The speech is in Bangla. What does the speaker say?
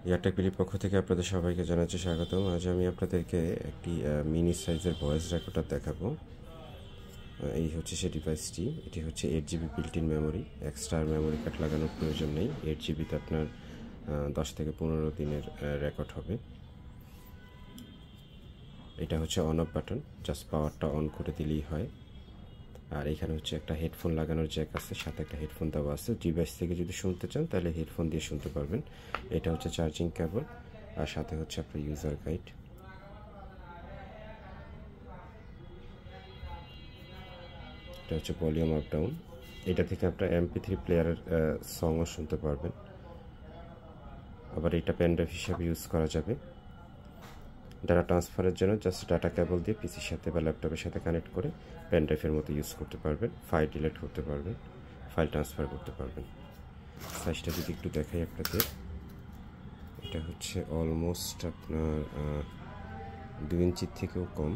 এয়ারটেক পক্ষ থেকে আপনাদের সবাইকে জানাচ্ছি স্বাগতম। আজ আমি আপনাদেরকে একটি মিনি সাইজের ভয়েস রেকর্ডার দেখাবো। এই হচ্ছে সেই ডিভাইসটি। এটি হচ্ছে 8GB built in memory, extra memory card লাগানোর প্রয়োজন নেই। 8GBতে আপনার 10 থেকে 15 দিনের রেকর্ড হবে। এটা হচ্ছে অন অফ বাটন, জাস্ট পাওয়ারটা অন করে দিলেই হয়। আর এখানে হচ্ছে একটা হেডফোন লাগানোর জ্যাক আছে, সাথে একটা হেডফোন দেওয়া আছে। ডিভাইস থেকে যদি শুনতে চান তাহলে হেডফোন দিয়ে শুনতে পারবেন। এটা হচ্ছে চার্জিং কেবল, আর সাথে হচ্ছে আপনার ইউজার গাইড। এটা হচ্ছে ভলিউম আপ ডাউন। এটা থেকে আপনার MP3 প্লেয়ারের সংও শুনতে পারবেন। আবার এটা পেনড্রাইভ হিসাবে ইউজ করা যাবে। ডাটা ট্রান্সফারের জন্য জাস্ট ডাটা কেবল দিয়ে পিসির সাথে বা ল্যাপটপের সাথে কানেক্ট করে পেনড্রাইভের মতো ইউজ করতে পারবেন। ফাইল ডিলিট করতে পারবেন, ফাইল ট্রান্সফার করতে পারবেন। সাইজটা যদি একটু দেখাই আপনাদের, এটা হচ্ছে অলমোস্ট আপনার 2 ইঞ্চির থেকেও কম।